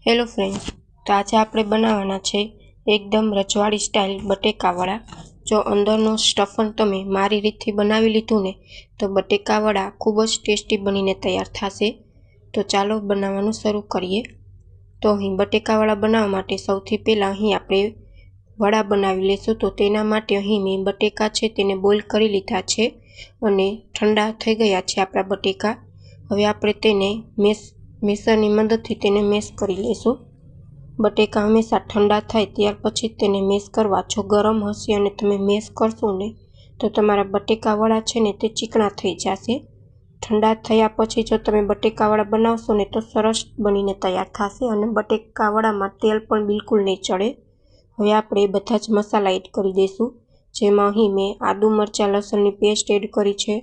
Hello friends, તો આજે આપણે બનાવવાના છે એકદમ રજવાડી સ્ટાઇલ બટેકાવડા। જો અંદરનો સ્ટફન તમે મારી રીતથી બનાવી લીધું ને તો બટેકાવડા ખૂબ જ ટેસ્ટી બનીને તૈયાર થશે। તો ચાલો બનાવવાનું શરૂ કરીએ। તો અહીં બટેકાવડા બનાવવા માટે સૌથી પહેલાં અહીં આપણે વડા બનાવી લેશું। તો તેના માટે અહીં મેં બટેકા છે તેને બોઇલ કરી લીધા છે અને ઠંડા થઈ ગયા છે આપણા બટેકા। હવે આપણે તેને મેસરની મદદથી તેને મેશ કરી લેશું। બટેકા હંમેશા ઠંડા થાય ત્યાર પછી તેને મેશ કરવા। જો ગરમ હશે અને તમે મેશ કરશો ને તો તમારા બટેકાવડા છે ને તે ચીકણા થઈ જશે। ઠંડા થયા પછી જો તમે બટેકાવડા બનાવશો ને તો સરસ બનીને તૈયાર થશે અને બટેકાવડામાં તેલ પણ બિલકુલ નહીં ચડે। હવે આપણે બધા જ મસાલા એડ કરી દઈશું, જેમાં અહીં મેં આદુ મરચાં લસણની પેસ્ટ એડ કરી છે,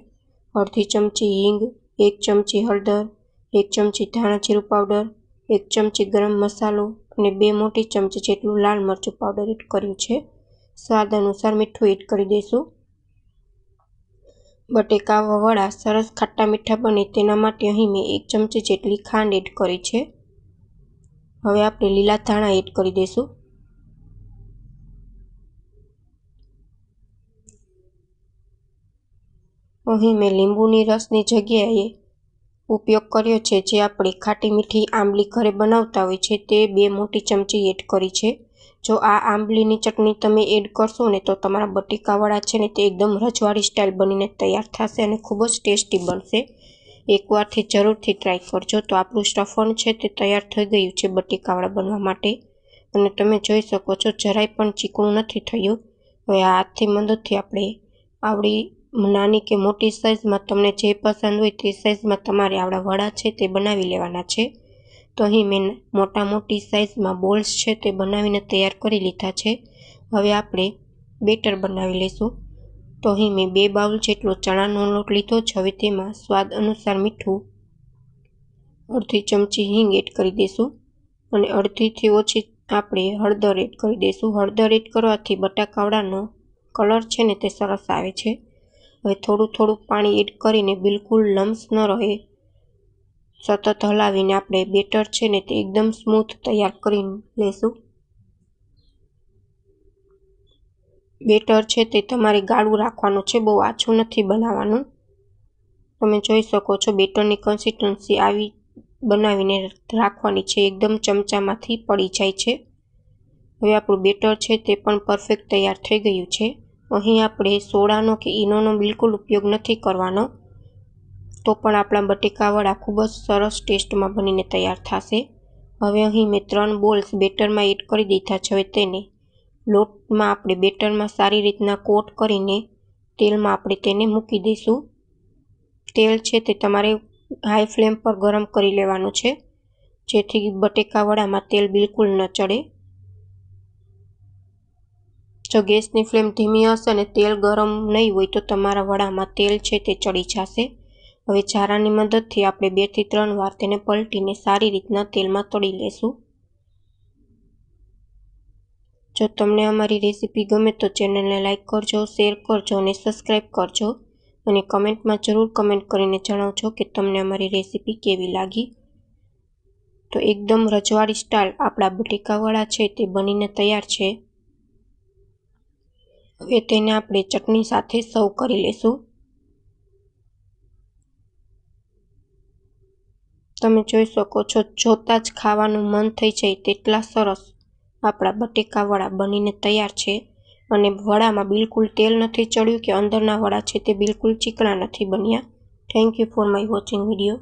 અડધી ચમચી હિંગ, 1 ચમચી હળદર, 1 ચમચી ધાણા જીરું પાવડર, 1 ચમચી ગરમ મસાલો અને 2 મોટી ચમચી જેટલું લાલ મરચું પાવડર એડ કર્યું છે। સ્વાદ અનુસાર મીઠું એડ કરી દઈશું। બટેકા વડા સરસ ખાટા મીઠા બને તેના માટે અહીં મેં 1 ચમચી જેટલી ખાંડ એડ કરી છે। હવે આપણે લીલા ધાણા એડ કરી દઈશું। અહીં મેં લીંબુની રસની જગ્યાએ ઉપયોગ કર્યો છે, જે આપણે ખાટી મીઠી આંબલી ઘરે બનાવતા હોય છે તે 2 મોટી ચમચી એડ કરી છે। જો આ આંબલીની ચટણી તમે એડ કરશો ને તો તમારા બટેકાવડા છે ને તે એકદમ રજવાડી સ્ટાઇલ બનીને તૈયાર થશે અને ખૂબ જ ટેસ્ટી બનશે। એકવારથી જરૂરથી ટ્રાય કરજો। તો આપણું સ્ટફન છે તે તૈયાર થઈ ગયું છે બટેકાવડા બનવા માટે અને તમે જોઈ શકો છો જરાય પણ ચીકણું નથી થયું। હવે હાથની મદદથી આપણે આવડી નાની કે મોટી સાઇઝમાં તમને જે પસંદ હોય તે સાઇઝમાં તમારે આવડા વડા છે તે બનાવી લેવાના છે। તો અહીં મેં મોટી સાઇઝમાં બોલ્સ છે તે બનાવીને તૈયાર કરી લીધા છે। હવે આપણે બેટર બનાવી લઈશું। તો અહીં મેં 2 બાઉલ જેટલો ચણાનો લોટ લીધો છે। હવે તેમાં સ્વાદ અનુસાર મીઠું, અડધી ચમચી હિંગ એડ કરી દઈશું અને અડધીથી ઓછી આપણે હળદર એડ કરી દઈશું। હળદર એડ કરવાથી બટાકાવડાનો કલર છે ને તે સરસ આવે છે। હવે થોડું પાણી એડ કરીને બિલકુલ લમ્સ ન રહે સતત હલાવીને આપણે બેટર છે ને તે એકદમ સ્મૂથ તૈયાર કરી લેશું। બેટર છે તે તમારે ગાળું રાખવાનું છે, બહુ આછું નથી બનાવવાનું। તમે જોઈ શકો છો બેટરની કન્સિસ્ટન્સી આવી બનાવીને રાખવાની છે, એકદમ ચમચામાંથી પડી જાય છે। હવે આપણું બેટર છે તે પણ પરફેક્ટ તૈયાર થઈ ગયું છે। અહીં આપણે સોડાનો કે ઈનોનો બિલકુલ ઉપયોગ નથી કરવાનો, તો પણ આપણા બટેકાવડા ખૂબ જ સરસ ટેસ્ટમાં બનીને તૈયાર થશે। હવે અહીં મેં 3 બોલ્સ બેટરમાં એડ કરી દીધા છે। હવે તેને લોટમાં આપણે બેટરમાં સારી રીતના કોટ કરીને તેલમાં આપણે તેને મૂકી દઈશું। તેલ છે તે તમારે હાઈ ફ્લેમ પર ગરમ કરી લેવાનું છે, જેથી બટેકાવડામાં તેલ બિલકુલ ન ચડે। જો ગેસની ફ્લેમ ધીમી હશે અને તેલ ગરમ નહીં હોય તો તમારા વડામાં તેલ છે તે ચડી જશે। હવે ચારાની મદદથી આપણે 2 થી 3 વાર તેને પલટીને સારી રીતના તેલમાં તળી લેશું। જો તમને અમારી રેસીપી ગમે તો ચેનલને લાઇક કરજો, શેર કરજો અને સબસ્ક્રાઈબ કરજો અને કમેન્ટમાં જરૂર કમેન્ટ કરીને જણાવજો કે તમને અમારી રેસીપી કેવી લાગી। તો એકદમ રજવાડી સ્ટાઇલ આપણા બટેકાવડા છે તે બનીને તૈયાર છે। હવે તેને આપણે ચટણી સાથે સર્વ કરી લેશું। તમે જોઈ શકો છો જોતાં જ ખાવાનું મન થઈ જાય તેટલા સરસ આપણા બટેકાવડા બનીને તૈયાર છે અને વડામાં બિલકુલ તેલ નથી ચડ્યું કે અંદરના વડા છે તે બિલકુલ ચીકણા નથી બન્યા। Thank you for my watching video.